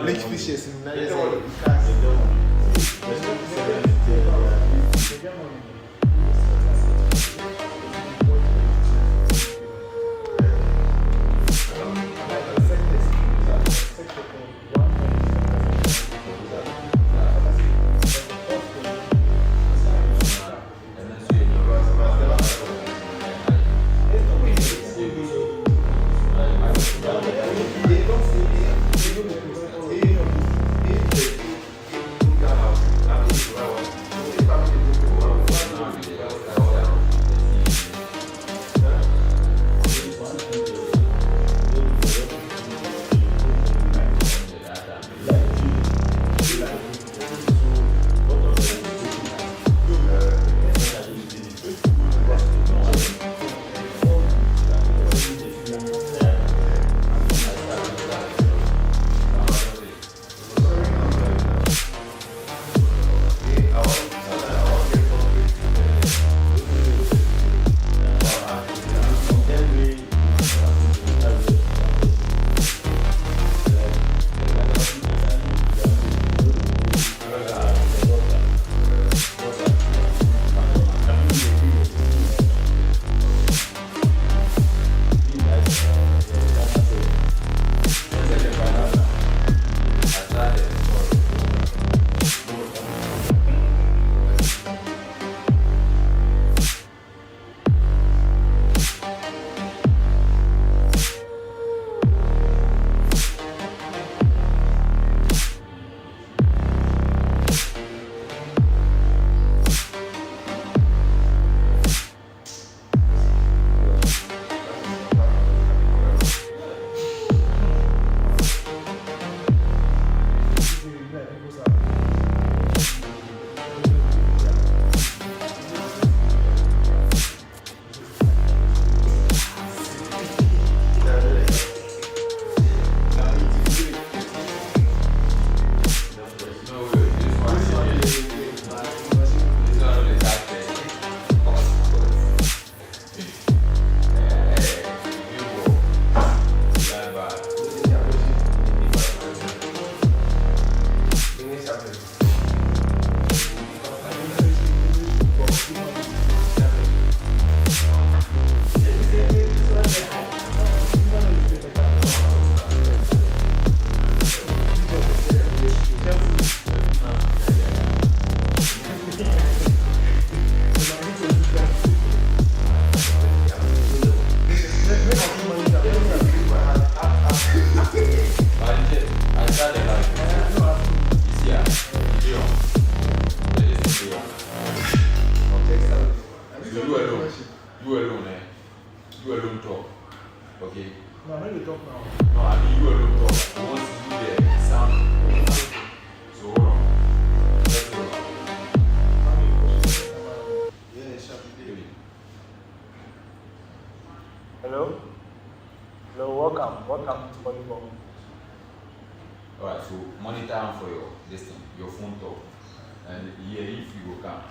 link fishes in Welcome to Volleyball. Alright, so monitor for your phone talk. And here if you will come.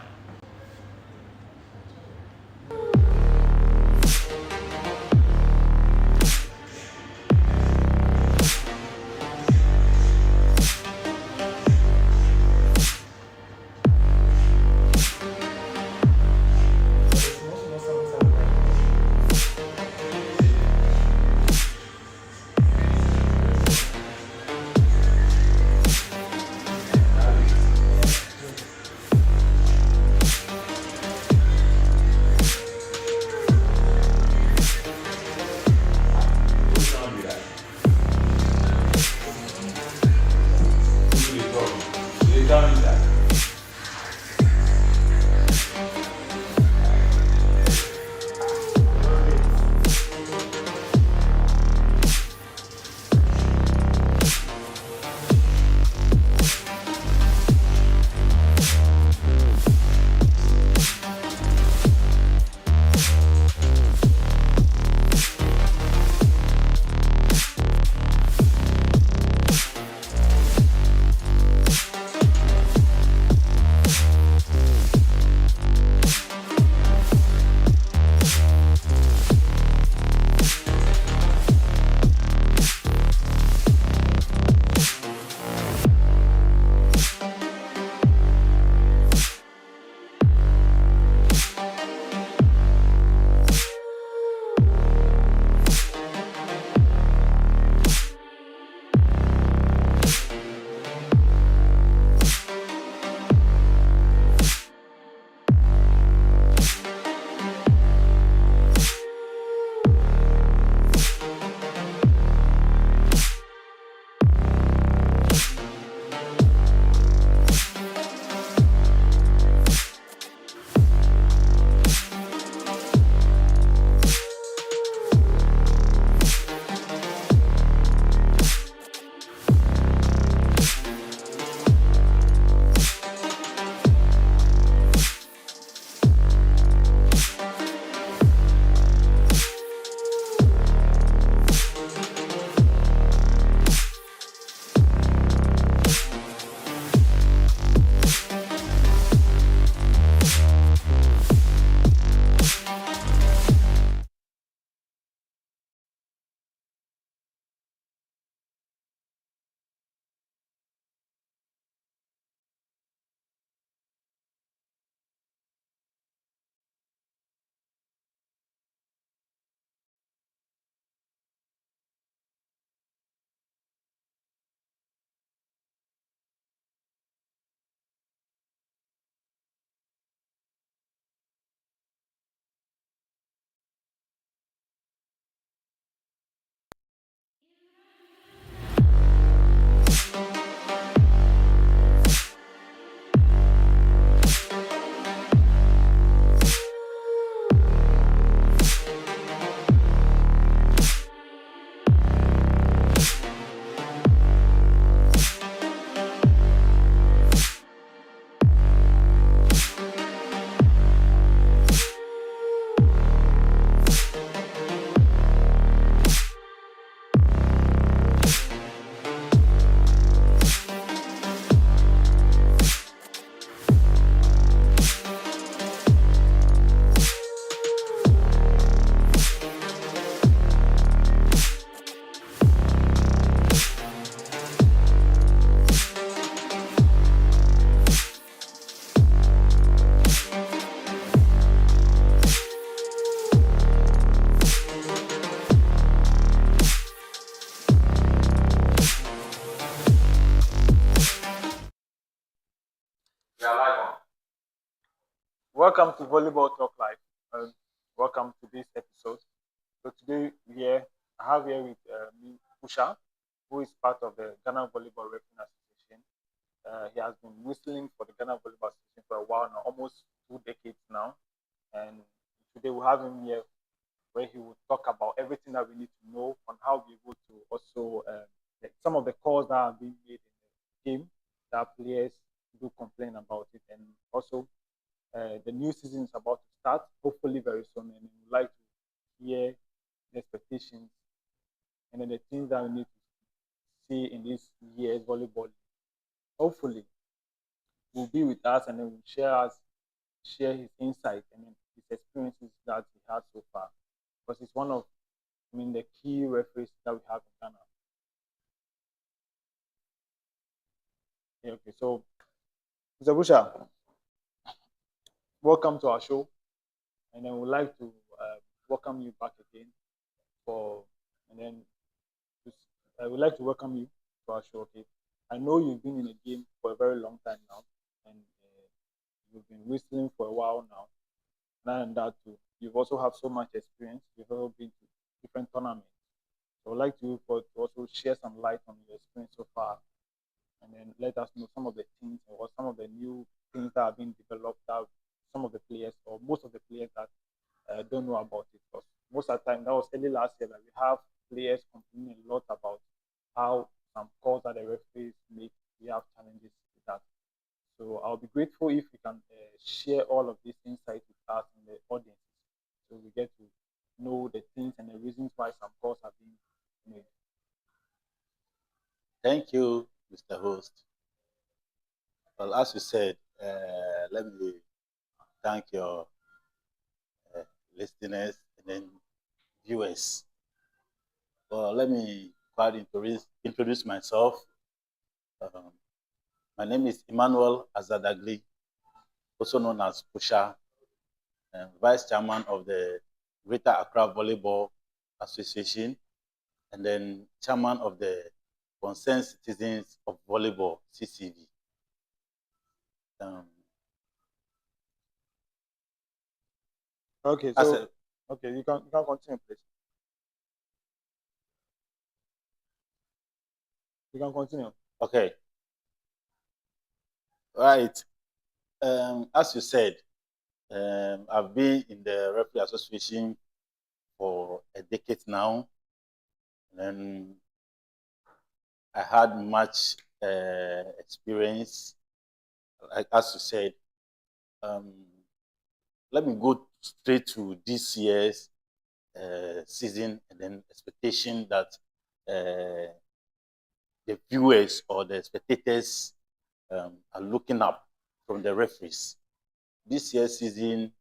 Welcome to Volleyball Talk Live. Welcome to this episode. So today I have here with me Pusha, who is part of the Ghana Volleyball Refereeing Association. He has been whistling for the Ghana Volleyball Association for a while now, almost 2 decades now. And today we have him here where he will talk about everything that we need to know on how we're able to also some of the calls that are being made in the game that players do complain about it, and also the new season is about to start, hopefully very soon, and we would like to hear the expectations and then the things that we need to see in this year's volleyball. Hopefully, will be with us and then will share his insight and his experiences that he had so far, because he's one of the key referees that we have in Ghana. Yeah, okay, so Mr. Busha, welcome to our show, and then we'd like to welcome you back again I would like to welcome you to our show. Okay, I know you've been in the game for a very long time now, and you've been whistling for a while now. And that too, you've also have so much experience. You've also been to different tournaments. So I'd like to also share some light on your experience so far, and then let us know some of the things or some of the new things that are being developed that some of the players or most of the players that don't know about it. Because most of the time, that was early last year, that we have players complaining a lot about how some calls that the referees make, we have challenges with that. So I'll be grateful if you can share all of these insights with us and the audience, so we get to know the things and the reasons why some calls are being made. Thank you, Mr. Host. Well, as you said, let me thank your listeners and then viewers. Well, let me introduce myself. My name is Emmanuel Azadagli, also known as Pusha, Vice Chairman of the Greater Accra Volleyball Association, and then Chairman of the Concerned Citizens of Volleyball, CCV. Okay, so you can continue, please. You can continue. Okay. Right. As you said, I've been in the referee association for a decade now, and I had much experience. Like as you said, let me go straight to this year's season and then expectation that the viewers or the spectators are looking up from the referees. This year's season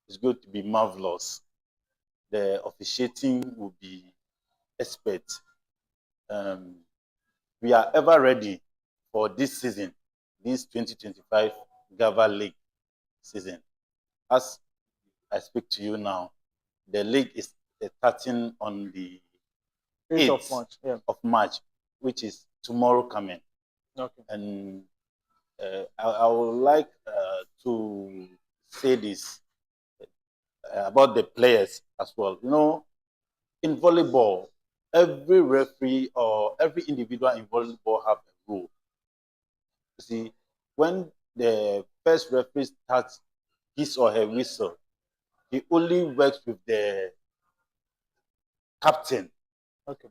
is going to be marvelous. The officiating will be expert. We are ever ready for this season, this 2025 GAVA League season. As I speak to you now, the league is starting on the 8th of March, which is tomorrow coming. Okay. And I would like to say this about the players as well. You know, in volleyball, every referee or every individual in volleyball have a role. You see, when the first referee starts his or her whistle, he only works with the captain. Okay.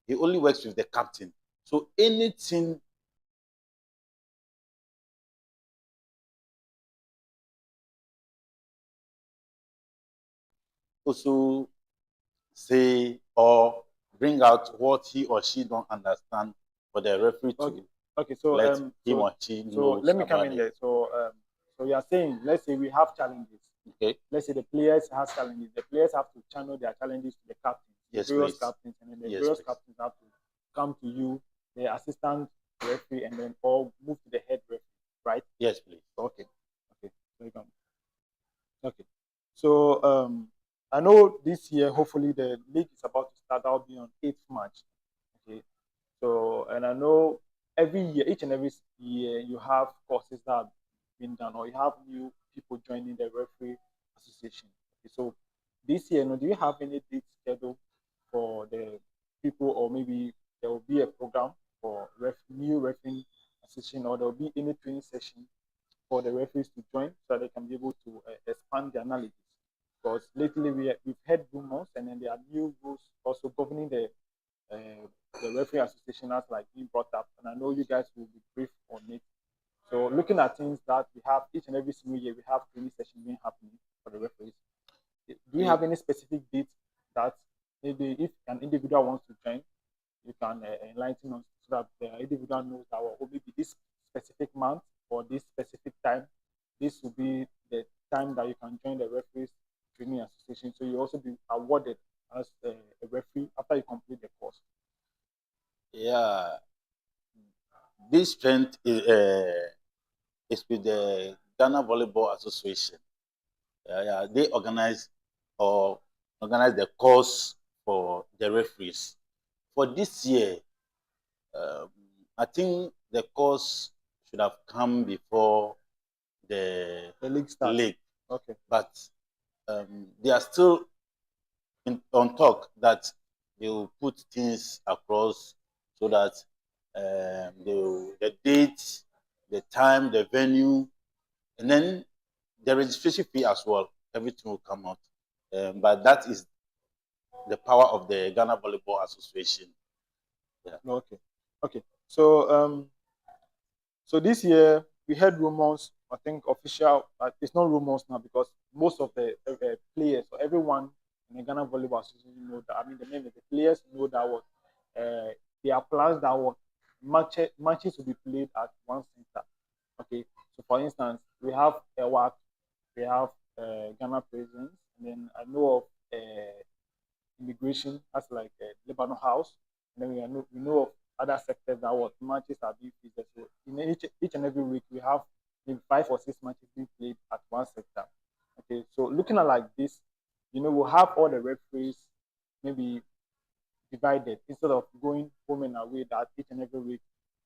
He only works with the captain. So anything also say or bring out what he or she don't understand for the referee to let him or she know. So let me come in there. So you are saying, let's say we have challenges. Okay. Let's say the players have challenges. The players have to channel their challenges to the captains, yes, the various please. captains, and then the various captains have to come to you, the assistant referee, and then all move to the head referee, right? Yes, please. Okay. Okay. So you come. Okay. So I know this year, hopefully, the league is about to start. That'll be on 8th March. Okay. So, and I know every year, each and every year, you have courses that being done, or you have new people joining the referee association. Okay, so this year, do you have any date schedule for the people, or maybe there will be a program for new referee association, or there will be any training session for the referees to join so that they can be able to expand their knowledge? Because lately we've heard rumors, and then there are new rules also governing the referee association as like being brought up, and I know you guys will be brief on it. So looking at things that we have each and every single year, we have training sessions being happening for the referees. Do you have any specific date that maybe if an individual wants to join, you can enlighten us so that the individual knows that, well, maybe this specific month or this specific time, this will be the time that you can join the referees training association. So you also be awarded as a referee after you complete the course. Yeah, this strength is with the Ghana Volleyball Association. Yeah, they organize the course for the referees. For this year, um, I think the course should have come before the league starts. league, Okay. but they are still on talk that they will put things across so that the date, the time, the venue, and then the registration fee as well. Everything will come out. But that is the power of the Ghana Volleyball Association. Yeah. Okay. Okay. So this year we heard rumors. I think official. It's not rumors now because most of the players or everyone in the Ghana Volleyball Association know that. I mean, the players know that what there are plans that what matches will be played at one center. Okay. So for instance, we have EWAC, we have Ghana Prisons, and then I know of immigration, that's like Lebanon House, and then we know of other sectors that what matches are being played. So in each and every week we have maybe 5 or 6 matches being played at one sector. Okay, so looking at like this, we'll have all the referees maybe divided instead of going home and away. That each and every week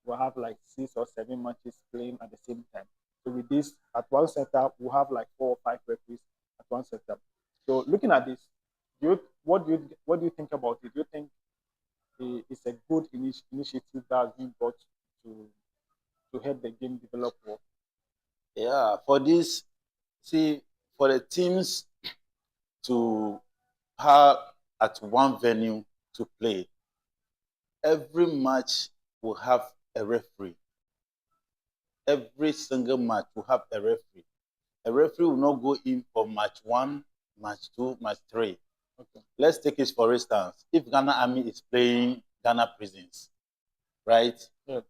we'll have like 6 or 7 matches playing at the same time. So with this, at one setup, we'll have like 4 or 5 referees at one setup. So looking at this, what do you think about it? Do you think it's a good initiative that has been brought to help the game develop well? Yeah, for this, see, for the teams to have at one venue to play, every match will have a referee. Every single match will have a referee. A referee will not go in for match 1, match 2, match 3. Okay. Let's take it for instance. If Ghana Army is playing Ghana Prisons, right? Yeah.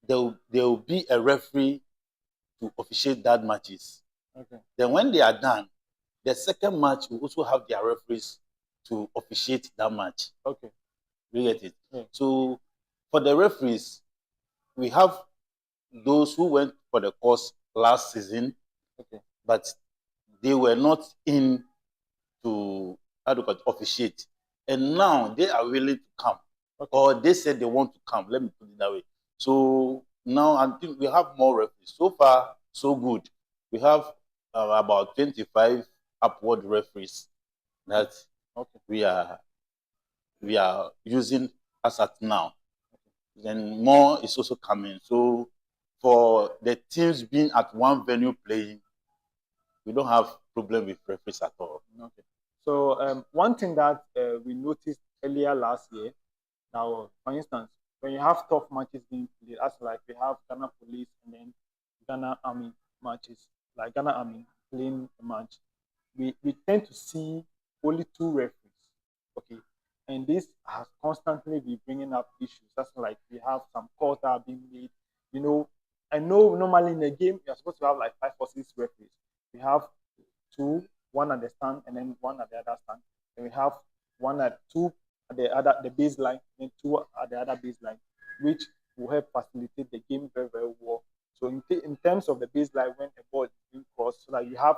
There will be a referee to officiate that matches. Okay. Then when they are done, the second match will also have their referees to officiate that match. Okay. You get it? Yeah. So for the referees, we have those who went for the course last season, Okay. but they were not in to officiate. And now they are willing to come. Okay. Or they said they want to come. Let me put it that way. So now I think we have more referees. So far, so good. We have about 25 upward referees that we are using as at now. Then more is also coming. So for the teams being at one venue playing, we don't have problem with referees at all. Okay. So one thing that we noticed earlier last year, now for instance, when you have tough matches being played, as like we have Ghana Police and then Ghana Army matches, like Ghana Army playing a match, we tend to see only 2 referees. Okay. And this has constantly been bringing up issues. That's like we have some calls that are being made. I know normally in a game you're supposed to have like 5 or 6 referees. We have 2, one at the stand and then one at the other stand. And we have 2 at the baseline, and 2 at the other baseline, which will help facilitate the game very, very well. So in terms of the baseline, when a ball is being crossed, so that you have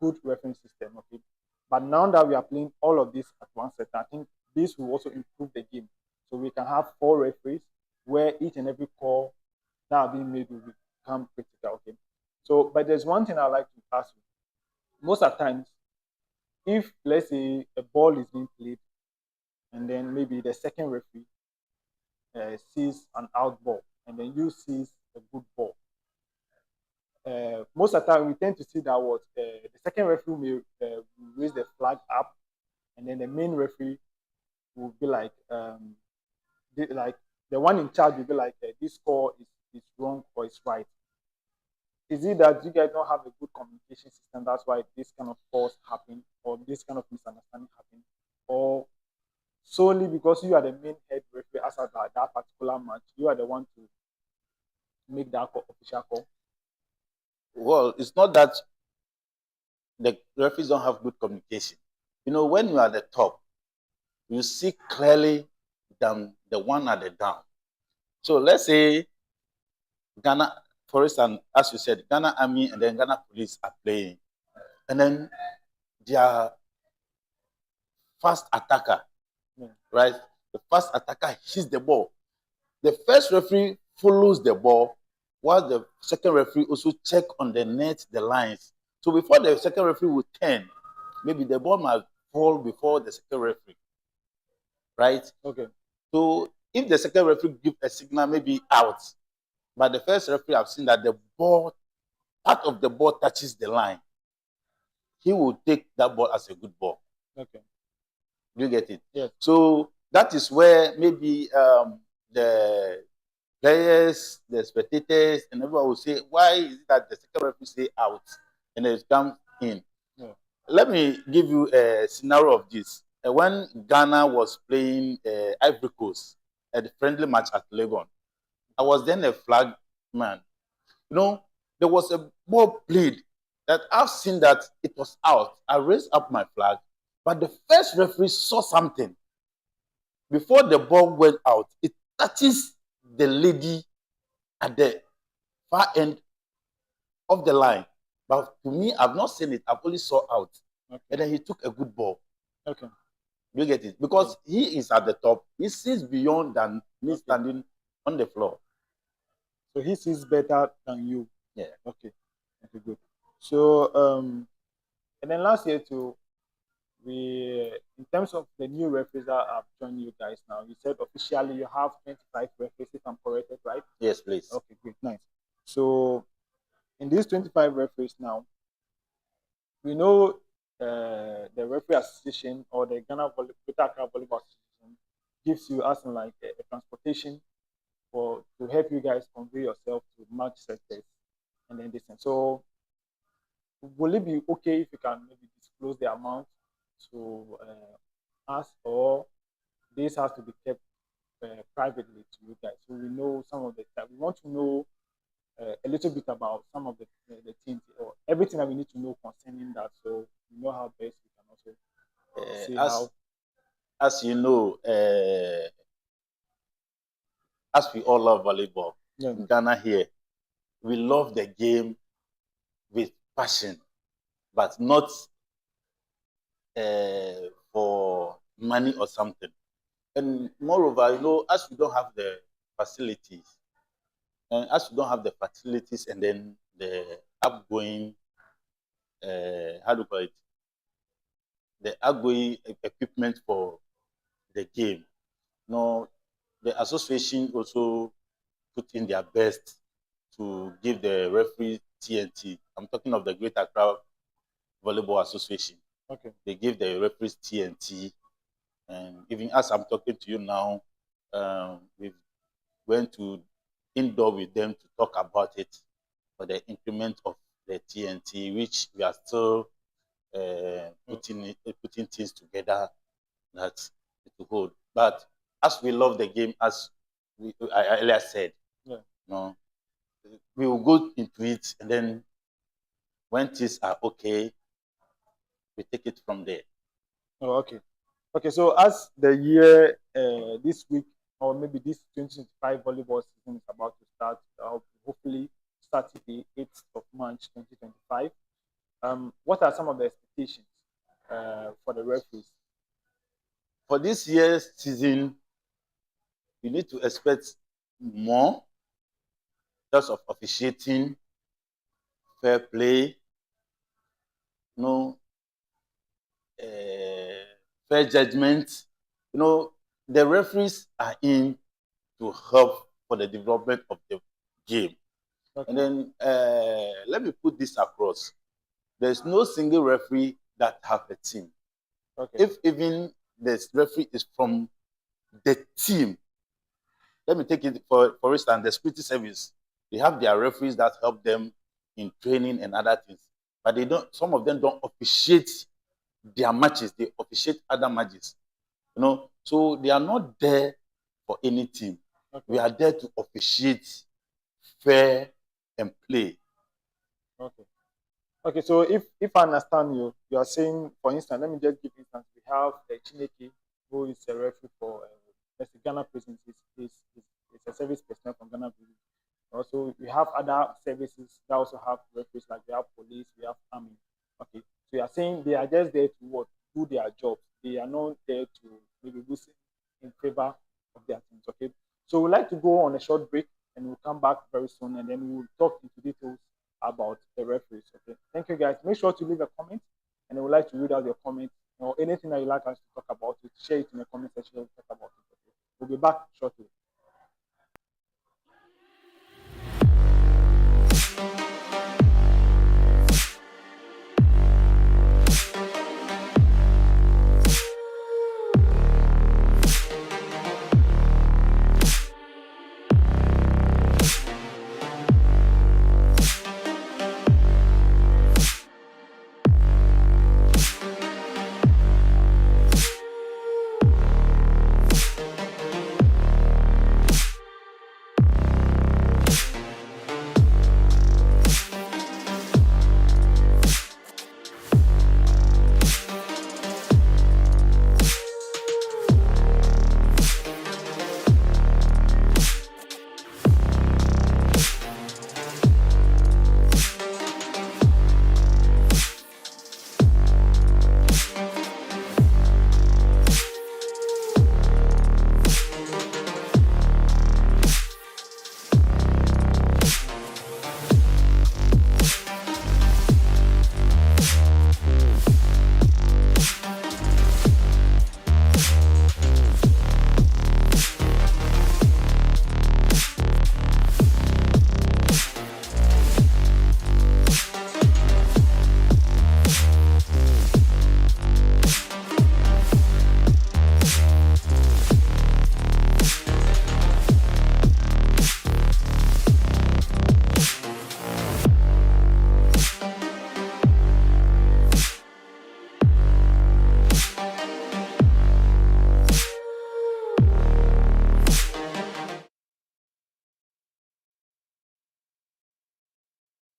good reference system, okay. But now that we are playing all of this at one set, I think this will also improve the game. So we can have 4 referees where each and every call that are being made will become critical, okay. So, but there's one thing I like to ask you. Most of the times, if let's say a ball is being played, and then maybe the second referee sees an out ball, and then you sees a good ball. Most of the time, we tend to see that what the second referee may raise the flag up, and then the main referee will be like, like the one in charge will be like, this score is wrong or it's right. Is it that you guys don't have a good communication system? That's why this kind of calls happen, or this kind of misunderstanding happen, or solely because you are the main head referee as at that particular match, you are the one to make that official call? Well, it's not that the referees don't have good communication. You know, when you are at the top, you see clearly than the one at the down. So let's say Ghana, for instance, as you said, Ghana Army and then Ghana Police are playing. And then their fast attacker, right? The fast attacker hits the ball. The first referee follows the ball, while the second referee also check on the net, the lines. So before the second referee will turn, maybe the ball might fall before the second referee, right? Okay. So if the second referee give a signal, maybe out, but the first referee have seen that the ball, part of the ball touches the line, he will take that ball as a good ball. Okay. Do you get it? Yes. So that is where maybe the players, the spectators, and everyone will say, why is it that the second referee say out and it comes in? Yeah. Let me give you a scenario of this. When Ghana was playing Ivory Coast at the friendly match at Legon, I was then a flag man. You know, there was a ball played that I've seen that it was out. I raised up my flag, but the first referee saw something. Before the ball went out, it touches the lady at the far end of the line. But to me, I've not seen it. I've only saw out. Okay. And then he took a good ball. Okay. You get it? Because he is at the top. He sees beyond than me standing on the floor. So he sees better than you. Yeah. Okay. Okay, good. So and then last year too, we in terms of the new referees that have joined you guys now, you said officially you have 25 referees, if I'm corrected, right? Yes, please. Okay, great, nice. So in these 25 referees now, we know the referee association or the Ghana Volleyball Association gives you as in like a transportation for to help you guys convey yourself to match sectors and then this thing. So will it be okay if you can maybe disclose the amount to us, or this has to be kept privately to you guys? So we know some of the time. We want to know a little bit about some of the things or everything that we need to know concerning that, so we know how best we can also see how. As you know, as we all love volleyball, in Ghana here, we love the game with passion, but not for money or something. And moreover, you know, as we don't have the facilities, and as we don't have the facilities and then the outgoing, how do you call it, the outgoing equipment for the game, you know, the association also put in their best to give the referee TNT. I'm talking of the Greater Accra Volleyball Association. Okay. They give the referees TNT, and even as I'm talking to you now, we went to indoor with them to talk about it for the increment of the TNT, which we are still putting things together that it will hold. But as we love the game, as I earlier said, you know, we will go into it, and then when things are okay, we take it from there. Oh, okay. Okay, so as the year this week or maybe this 2025 volleyball season is about to start, hopefully starting the 8th of March 2025, what are some of the expectations for the referees? For this year's season, you need to expect more in terms of officiating, fair play, fair judgment. The referees are in to help for the development of the game. Okay. And then let me put this across. There's no single referee that have a team. Okay. If even this referee is from the team, let me take it for instance, the security service. They have their referees that help them in training and other things. But they don't, some of them don't officiate their matches, they officiate other matches. So they are not there for any team. Okay. We are there to officiate fair and play. Okay. Okay, so if I understand you, you are saying, for instance, let me just give instance. We have Chineke, who is a referee for Ghana Prisons. He's a service personnel from Ghana Prisons. Also, we have other services that also have referees, like we have police, we have army. Okay, so you are saying they are just there to what? Do their jobs. They are not there to maybe listen in favor of their teams. Okay, so we'd like to go on a short break and we'll come back very soon and then we'll talk into details about the referees. Okay, thank you guys. Make sure to leave a comment and I would like to read out your comments or anything that you like us to talk about. Share it in the comment section. We'll talk about it. Okay? We'll be back shortly.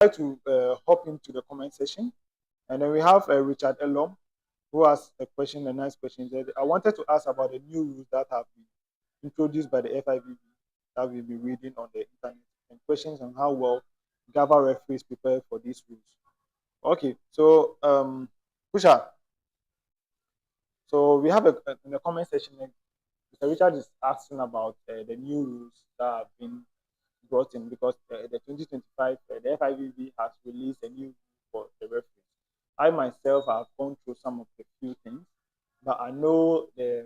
Like to hop into the comment section, and then we have Richard Elom, who has a question, a nice question. I wanted to ask about the new rules that have been introduced by the FIVB that we'll be reading on the internet, and questions on how well GABA referees prepare for these rules. Okay, so Pusha, so we have in the comment section, Mr. Richard is asking about the new rules that have been brought in because the 2025 the FIVB has released a new rule for the referees. I myself have gone through some of the few things, but I know I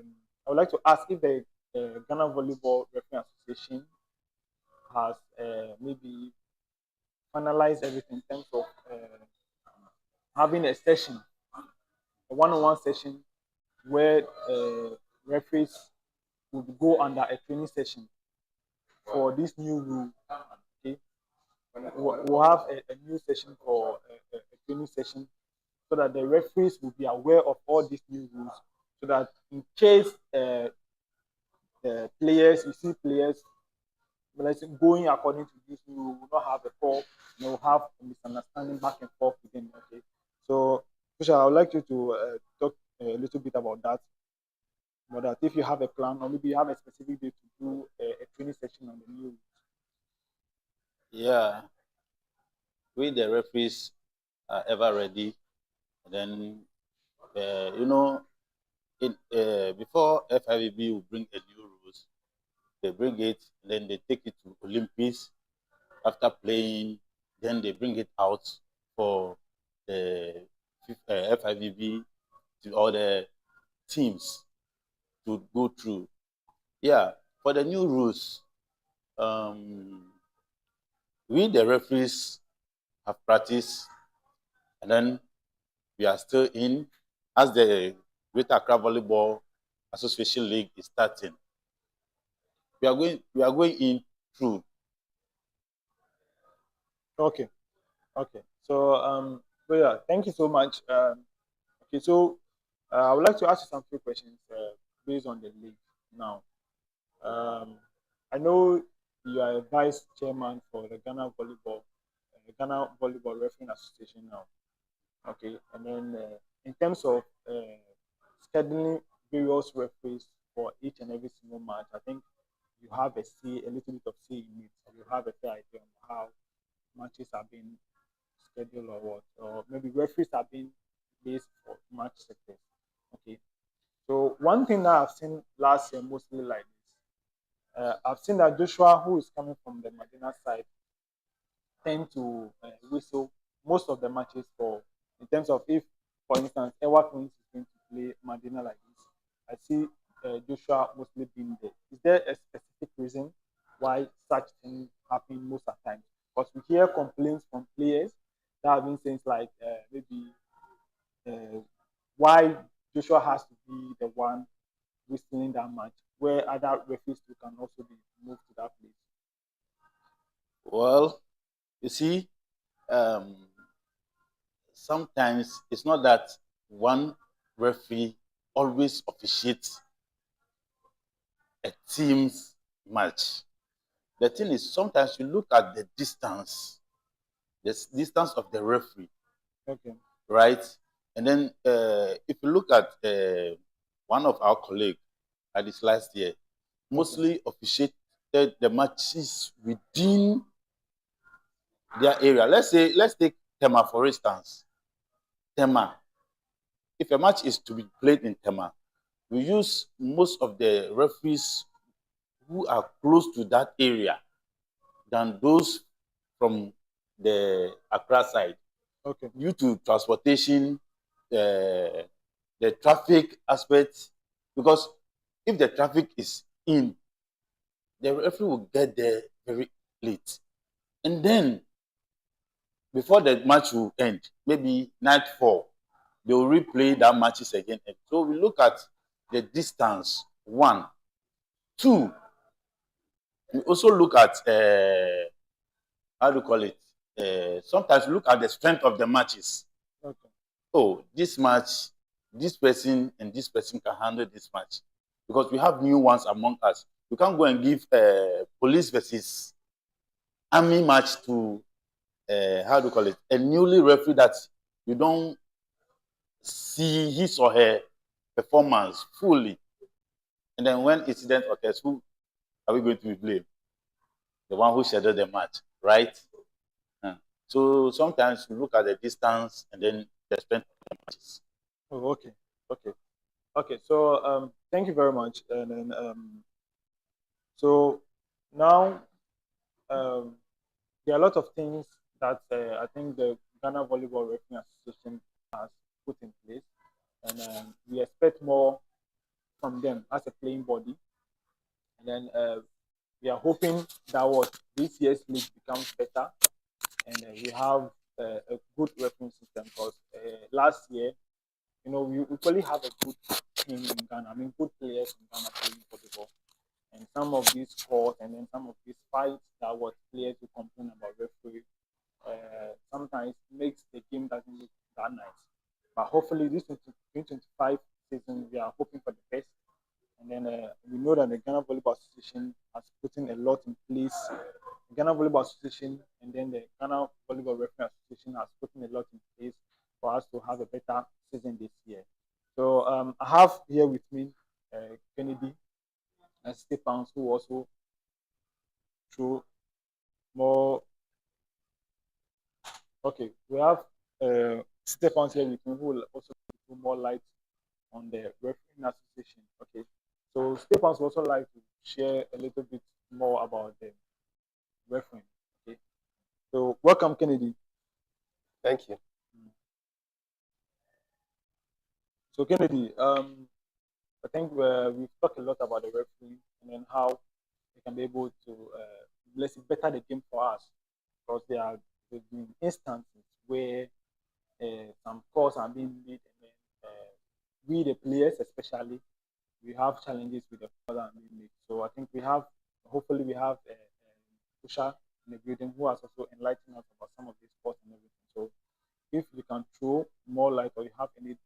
would like to ask if the Ghana Volleyball Referee Association has maybe finalized everything in terms of having a session, a one-on-one session where referees would go under a training session for this new rule. Okay, we'll have a new session for a training session so that the referees will be aware of all these new rules, so that in case players, you see players going according to this rule, will not have a call, will have a misunderstanding back and forth within. Okay, so Kusha, I would like you to talk a little bit about that. About that, if you have a plan, or maybe you have a specific day to do a training session on the new rules. Yeah, we the referees are ever ready. And then, before FIVB will bring a new rules, they bring it, then they take it to Olympics. After playing, then they bring it out for the FIVB to all the teams to go through. Yeah, for the new rules, we the referees have practiced, and then we are still in as the Greater Accra Volleyball Association League is starting. We are going in through. Okay. Okay. So yeah, thank you so much. Okay, so I would like to ask you some few questions based on the league now. I know you are a vice chairman for the Ghana Volleyball Refereeing Association now. Okay, and then in terms of scheduling various referees for each and every single match, I think you have a little bit of say in it. You have a fair idea on how matches are being scheduled or what, or maybe referees are being placed for match sectors. Okay, so one thing that I've seen last year mostly like this, I've seen that Joshua, who is coming from the Medina side, tend to whistle most of the matches for, in terms of if, for instance, Ewa Twins is going to play Medina like this, I see Joshua mostly being there. Is there a specific reason why such things happen most of the time? Because we hear complaints from players that have been saying like maybe uh, why Joshua has to be the one whistling that match, where other referees too can also be moved to that place. Well, you see, um, sometimes it's not that one referee always officiates a team's match. The thing is, sometimes you look at the distance of the referee, Okay. right? And then if you look at one of our colleagues at this last year, mostly officiated the matches within their area. Let's take Tema for instance. Tema, if a match is to be played in Tema, we use most of the referees who are close to that area than those from the Accra side. Okay. Due to transportation, the traffic aspect, because if the traffic is in, the referee will get there very late. And then before the match will end, maybe nightfall, they will replay that matches again. So we look at the distance, one. Two, we also look at how do you call it? Sometimes we look at the strength of the matches. Okay. Oh, this match, this person and this person can handle this match because we have new ones among us. You can't go and give police versus army match to how do you call it? A newly referee that you don't see his or her performance fully. And then when incident occurs, who are we going to be blamed? The one who scheduled the match, right? So sometimes we look at the distance and then the strength of the matches. Oh, okay. Okay. Okay. So thank you very much. And then so now there are a lot of things that I think the Ghana Volleyball Refereeing Association has put in place, and we expect more from them as a playing body. And then we are hoping that what this year's league becomes better, and we have a good refereeing system. Because last year, we equally have a good team in Ghana. I mean, good players in Ghana playing volleyball. And some of these scores and then some of these fights that what players will complain about referee sometimes makes the game doesn't look that nice. But hopefully this 2025 season, we are hoping for the best. And then we know that the Ghana Volleyball Association has put in a lot in place. The Ghana Volleyball Association and then the Ghana Volleyball Referee Association has put in a lot in place for us to have a better season this year. So I have here with me Kennedy and Stephens, who also through more. Okay, we have Stephens here with me, who will also put more light on the refereeing association. Okay, so Stephens would also like to share a little bit more about the refereeing. Okay, so welcome, Kennedy. Thank you. So Kennedy, I think we've talked a lot about the referee and then how they can be able to let's say better the game for us, because there've been instances where some calls are being made and then we the players especially we have challenges with the calls that are being made. So I think hopefully we have a pusher in the building who has also enlightened us about some of these sports and everything. So if you can throw more light or you have anything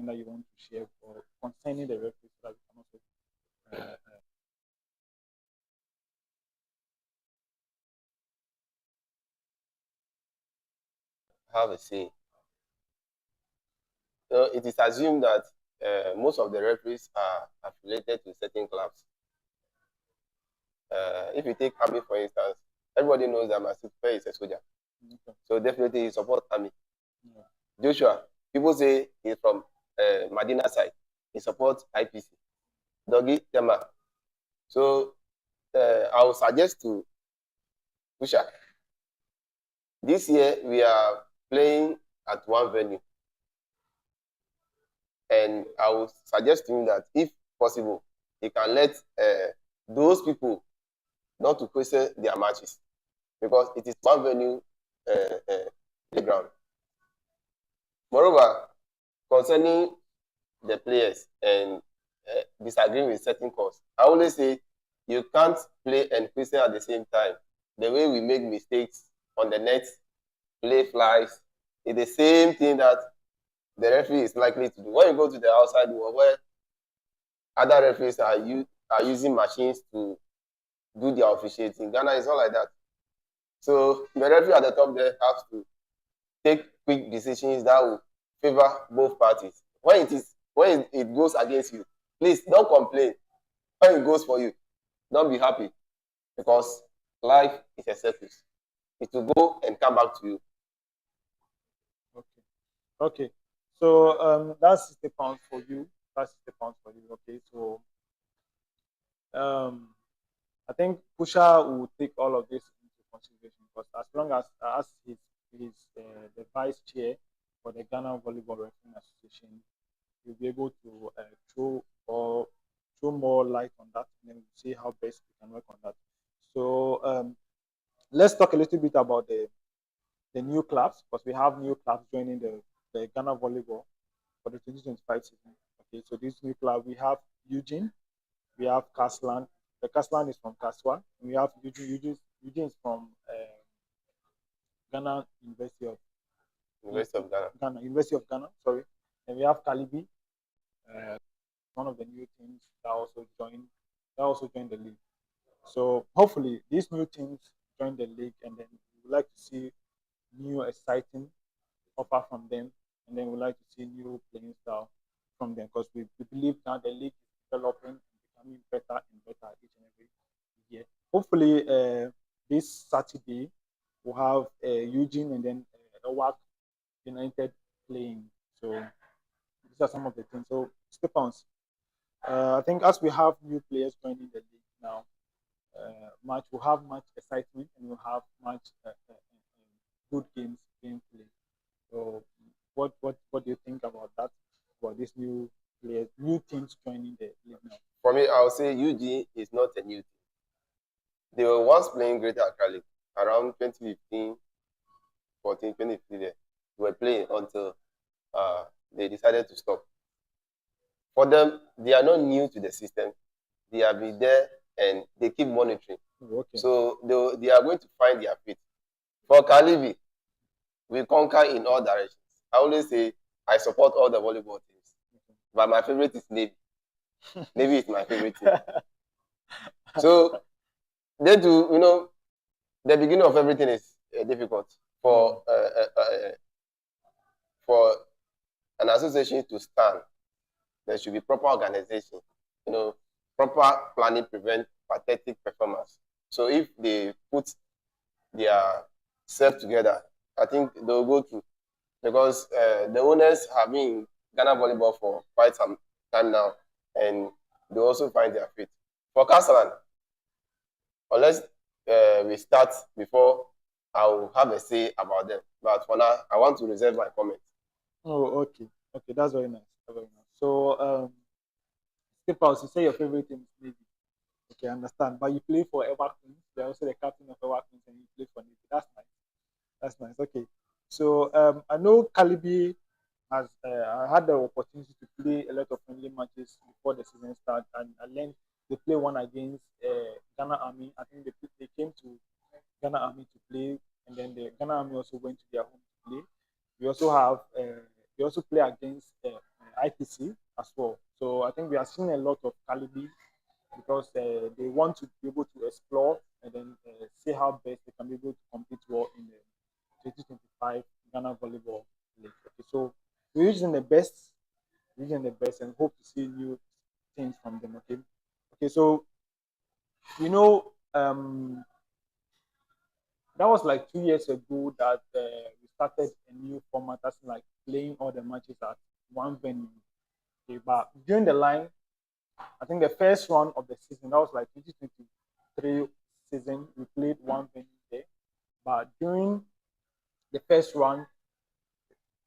that you want to share or concerning the referees so that we can also Have a say. It is assumed that most of the referees are affiliated to certain clubs. If you take Army, for instance, everybody knows that my super is a soldier. Okay. So definitely he supports Army. Yeah. Joshua, people say he's from Madina side. He supports IPC. Doggy, Tema. So I would suggest to Pusha. This year we are playing at one venue. And I would suggest to him that if possible, he can let those people not to question their matches, because it is one venue playground. Moreover, concerning the players and disagreeing with certain calls, I always say you can't play and question at the same time. The way we make mistakes on the net, play flies, is the same thing that the referee is likely to do. When you go to the outside world where other referees are using machines to do their officiating, Ghana is not like that. So the referee at the top there has to take quick decisions that will favor both parties. When it goes against you, please don't complain. When it goes for you, don't be happy, because life is a circus. It will go and come back to you. Okay. So that's £60 for you. That's £60 for you. Okay. So I think Pusha will take all of this into consideration, because as long as he's the vice chair for the Ghana Volleyball Refereeing Association, he'll be able to throw more light on that, and then we'll see how best we can work on that. So let's talk a little bit about the new clubs, because we have new clubs joining the Ghana Volleyball for the 2025 season. Okay, so this new club, we have Eugene, we have Caslan. The Caslan is from Kaswa. We have Eugene is from Ghana University of Ghana. University of Ghana. Sorry, and we have Kalibi, one of the new teams that also joined the league. So hopefully these new teams join the league, and then we would like to see new exciting offer from them, and then we would like to see new playing style from them, because we believe now the league is developing and becoming better and better each and every year. Hopefully this Saturday we'll have Eugene and then Ewak United playing. So these are some of the things. So Stephans, I think as we have new players joining the league now, we'll have much excitement, and we'll have much good games being played. So what do you think about that? About these new players, new teams joining the league now? For me, I would say UG is not a new team. They were once playing Greater Accra League around 2015, 14, 2015. They were playing until they decided to stop. For them, they are not new to the system. They have been there and they keep monitoring. Okay. So they are going to find their feet. For Kalibi, we conquer in all directions. I always say I support all the volleyball teams, but my favorite is Navy. Navy is my favorite team. So then the beginning of everything is difficult for an association to stand. There should be proper organization. Proper planning prevent pathetic performance. So if they put their self together, I think they'll go through, because the owners have been in Ghana volleyball for quite some time now, and they also find their feet. For Castellan, unless we start before I'll have a say about them. But for now, I want to reserve my comments. Oh, okay. Okay, that's very nice. That's very nice. So, Skipper, you say your favorite team is Navy. Okay, I understand. But you play for Ewa Queens. You're also the captain of Ewa Queens and you play for Navy. That's nice. That's nice. Okay. So, I know Calibi has I had the opportunity to play a lot of friendly matches before the season started, and I learned they play one against Ghana Army. I think they came to Ghana Army to play, and then the Ghana Army also went to their home to play. We also have we also play against IPC as well. So I think we are seeing a lot of Calibi because they want to be able to explore and then see how best they can be able to compete well in the 2025 Ghana Volleyball League. Okay, so we're using the best, and hope to see new things from them. Okay, okay. So you know, that was like 2 years ago that we started a new format that's like playing all the matches at one venue. Okay, but during the line, I think the first round of the season, that was like 2023 season, we played one venue there. But during the first round,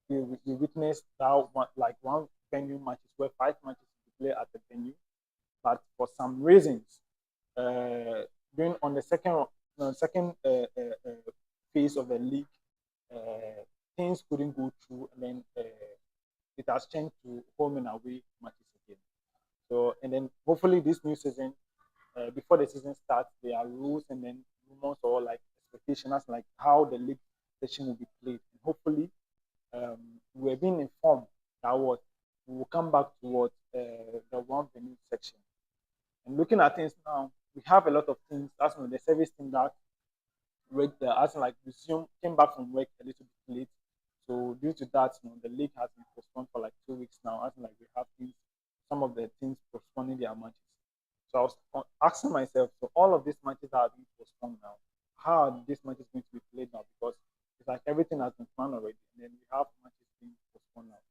we witnessed that one venue matches where 5 matches we play at the venue. But for some reasons, during on the second phase of the league, things couldn't go through, and then it has changed to home and away matches again. So, and then hopefully this new season, before the season starts, there are rules and then rumors or like expectations like how the league session will be played. And hopefully, we're being informed that what we will come back towards the one venue section. And looking at things now, we have a lot of things. That's the service team that as like resume came back from work a little bit late. So due to that, the league has been postponed for like 2 weeks now. As in, like we have some of the teams postponing their matches. So I was asking myself, so all of these matches are being postponed now. How are these matches going to be played now? Because it's like everything has been planned already, and then we have matches being postponed now.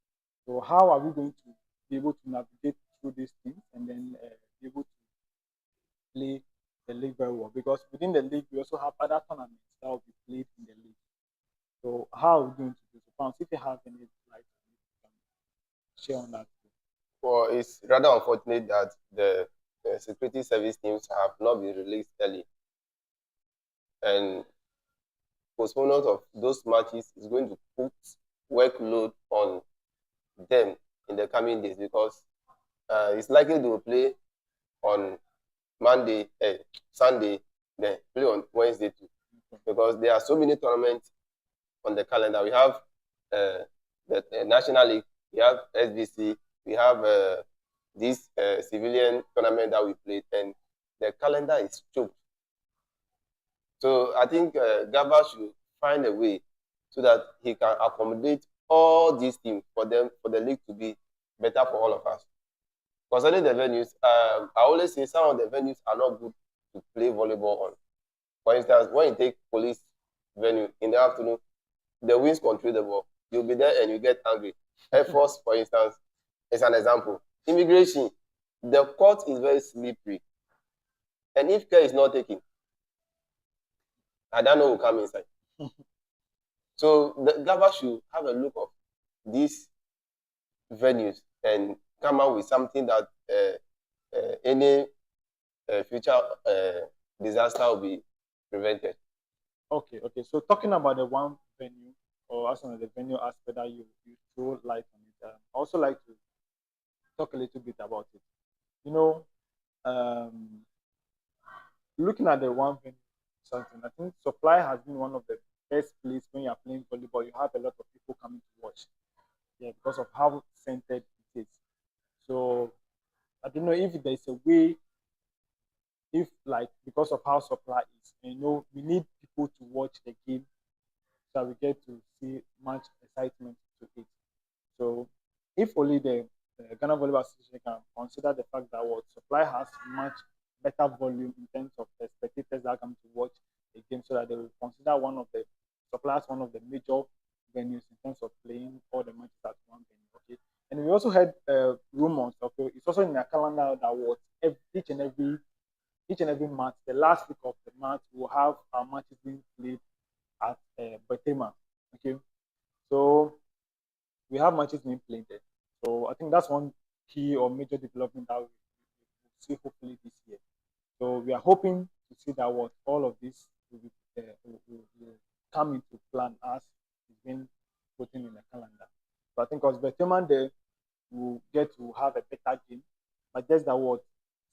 So how are we going to be able to navigate through these things and then be able to play the league very well? Because within the league, we also have other tournaments that will be played in the league. So how are we going to do so? Pounds, if you have any like share on that. Well, it's rather unfortunate that the security service teams have not been released early. And postponement of those matches is going to put workload on them in the coming days because it's likely they will play on Monday, Sunday, then play on Wednesday too. Because there are so many tournaments on the calendar. We have the National League, we have SBC, we have this civilian tournament that we played, and the calendar is choked. So I think Gaba should find a way so that he can accommodate all these teams for the league to be better for all of us. Concerning the venues, I always say some of the venues are not good to play volleyball on. For instance, when you take police venue in the afternoon, the winds control the ball. You'll be there and you get angry. Air Force, for instance, is an example. Immigration, the court is very slippery. And if care is not taken, I don't know who will come inside. So the government should have a look of these venues and come out with something that any future disaster will be prevented. Okay. So talking about the one venue or as the venue aspect that you throw light on it, I also like to talk a little bit about it. Looking at the one venue something, I think supply has been one of the best places when you're playing volleyball. You have a lot of people coming to watch. Yeah, because of how centered it is. So I don't know if there's a way, if like because of how supply is, we need people to watch the game so we get to see much excitement to it. So if only the Ghana Volleyball Association can consider the fact that what supply has much better volume in terms of the spectators that come to watch the game, so that they will consider one of the suppliers one of the major venues in terms of playing all the matches at one venue. Okay, and we also had rumors. Okay, it's also in their calendar that what each and every match, the last week of the match, will have our matches being played at Betema. Okay, so we have matches being played there. So I think that's one key or major development that we will see hopefully this year. So we are hoping to see that what all of this will come into plan as it's been put in the calendar. So I think as Betterman there will get to have a better game, but just that what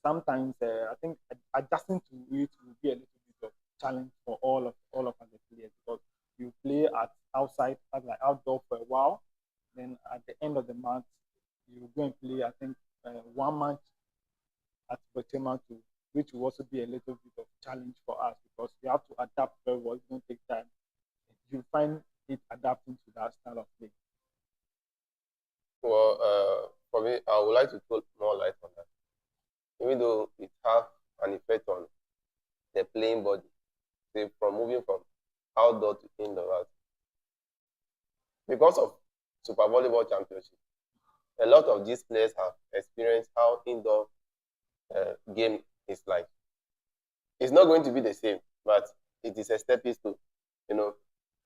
sometimes I think adjusting to it will be a little bit of challenge for all of us the players because you play at outside, like outdoor for a while, then at the end of the month you go and play. I think one match at Botema too, which will also be a little bit of challenge for us because we have to adapt very well. It's going to take time. You find it adapting to that style of play. Well, for me, I would like to put more light on that. Even though it has an effect on the playing body, say from moving from outdoor to indoor. Because of Super Volleyball Championship, a lot of these players have experienced how indoor game is like. It's not going to be the same, but it is a stepping stone,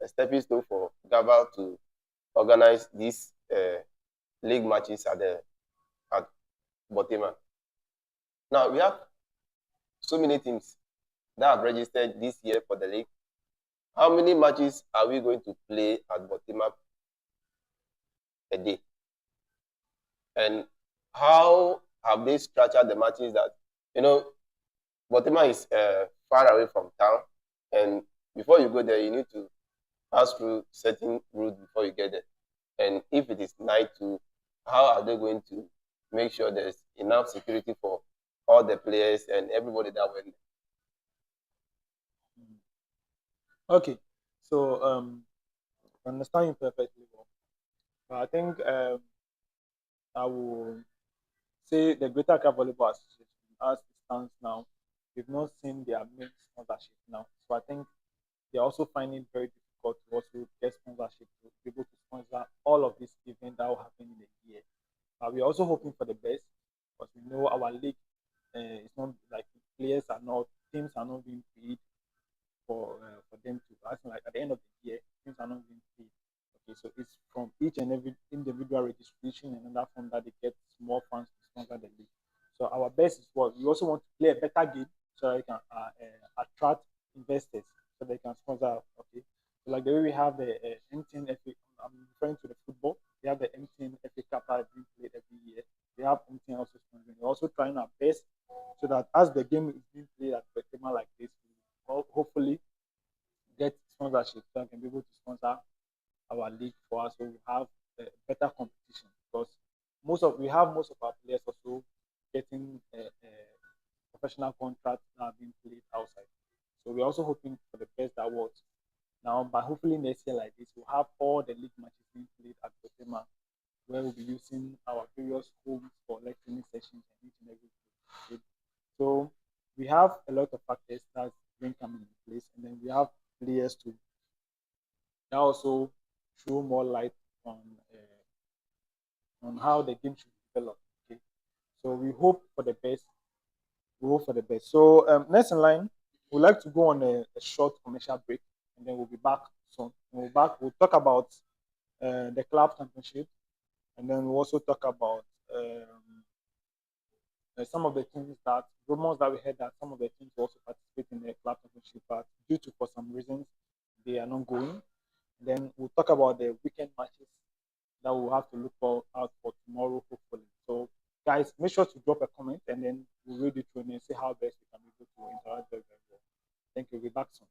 a stepping stone for Gaba to organize these league matches at Botema. Now, we have so many teams that have registered this year for the league. How many matches are we going to play at Botema a day? And how have they structured the matches that, Botema is far away from town, and before you go there, you need to pass through certain routes before you get there. And if it is night too, how are they going to make sure there's enough security for all the players and everybody that went there? Okay, so I understand you perfectly well. But I think I will say the Greater Accra Volleyball Association, as it stands now, we've not seen their main sponsorship now. So I think they're also finding it very difficult to also get sponsorship to be able to sponsor all of these events that will happen in a year. But we're also hoping for the best because we know our league is not like teams are not being paid for them to. I think like at the end of the year, teams are not being paid. Okay, so it's from each and every individual registration and another form that they get small funds to sponsor the league. So our best is what we also want to play a better game so that we can attract investors so they can sponsor. Okay, so like the way we have the MTN FA, I'm referring to the football. We have the MTN FA Cup that is being played every year. We have MTN also sponsoring. We're also trying our best so that as the game is being played at Betema like this, we hopefully get sponsorship so I can be able to sponsor our league for us so we have better competition because we have most of our players also getting professional contracts that are being played outside. So we're also hoping for the best awards. Now, but hopefully next year like this, we'll have all the league matches being played at Botema where we'll be using our various homes for training sessions and each and every day. So we have a lot of factors that's been coming in place, and then we have players to that also show more light on how the game should develop. Okay, so we hope for the best. We hope for the best. So next in line, we'd like to go on a short commercial break, and then we'll be back soon. When we're back, we'll talk about the club championship, and then we'll also talk about some of the teams that rumors that we heard that some of the teams will also participate in the club championship, but due to for some reasons they are not going. Then we'll talk about the weekend matches that we'll have to look out for tomorrow, hopefully. So, guys, make sure to drop a comment and then we'll read it through and see how best we can be able to interact very, very well. Thank you. We'll be back soon.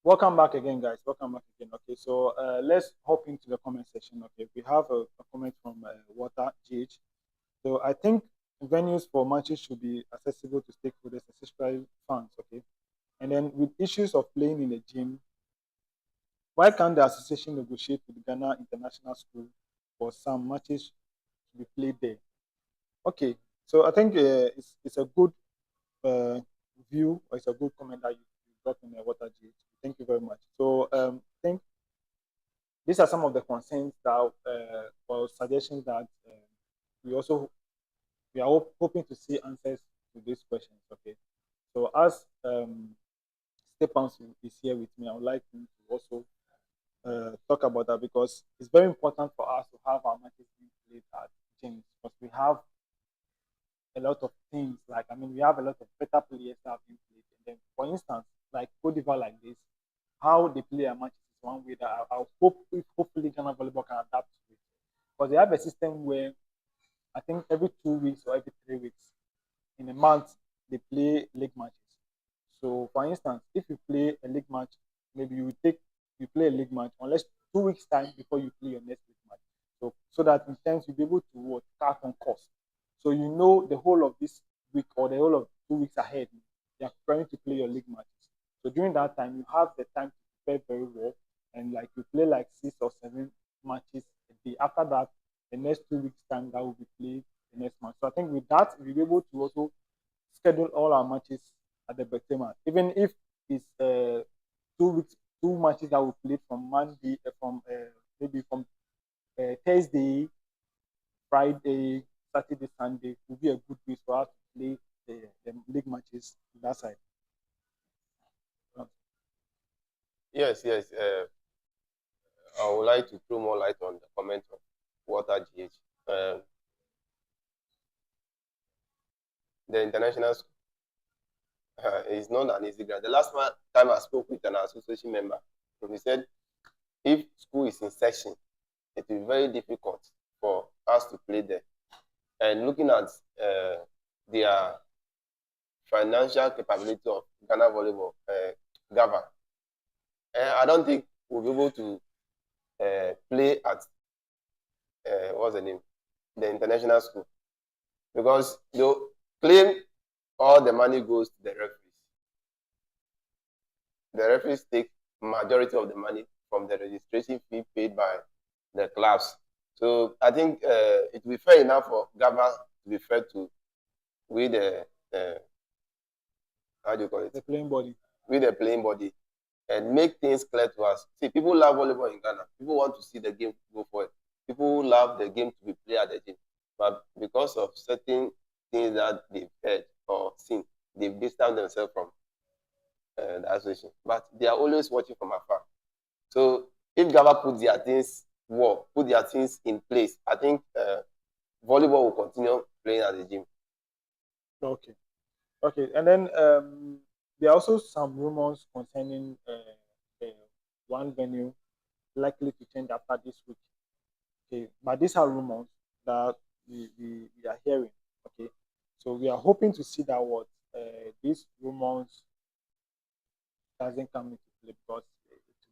Welcome back again, guys. Welcome back again. Okay, so let's hop into the comment section. Okay, we have a comment from Water GH. So I think venues for matches should be accessible to stakeholders, especially fans. Okay, and then with issues of playing in a gym, why can't the association negotiate with Ghana International School for some matches to be played there? Okay, so I think it's a good uh, view, or it's a good comment that you brought in the Water GH. Thank you very much. So I think these are some of the concerns that or suggestions that we also we are hoping to see answers to these questions. Okay, so as Stepans is here with me, I would like him to also talk about that, because it's very important for us to have our matches being played at gyms, because we have a lot of things, like I mean we have a lot of better players that have been played. And then for instance, like Codiva like this, how they play a match is one way that I hope if hopefully Ghana volleyball can adapt to it. Because they have a system where I think every 2 weeks or every 3 weeks in a month they play league matches. So for instance, if you play a league match, maybe you play a league match unless 2 weeks time before you play your next league match. So that in terms you'll be able to what cut on cost. So you know the whole of this week or the whole of 2 weeks ahead, you are preparing to play your league matches. So during that time, you have the time to prepare very well, and like you play like 6 or 7 matches a day. After that, the next 2 weeks time that will be played the next month. So I think with that, we'll be able to also schedule all our matches at the Betema, even if it's 2 weeks, 2 matches that we played from Monday, from maybe from Thursday, Friday, Saturday, Sunday will be a good week for us to play the league matches on that side. Yes, yes. I would like to throw more light on the comment of Water GH. The international school is not an easy grant. The last time I spoke with an association member, he said if school is in session, it will be very difficult for us to play there. And looking at their financial capability of Ghana volleyball, Gava, I don't think we'll be able to play at what's the name, the international school, because they'll claim all the money goes to the referees. The referees take majority of the money from the registration fee paid by the clubs. So I think it will be fair enough for Gava to be fair to with the how do you call it? The playing body. With the playing body, and make things clear to us. See, people love volleyball in Ghana. People want to see the game go forward. People love the game to be played at the gym. But because of certain things that they've heard or seen, they've distanced themselves from the association. But they are always watching from afar. So if Gava put their things put their things in place, I think volleyball will continue playing at the gym. Okay. Okay. And then there are also some rumors concerning one venue likely to change after this week. Okay. But these are rumors that we are hearing. Okay. So we are hoping to see that what these rumors doesn't come into play, because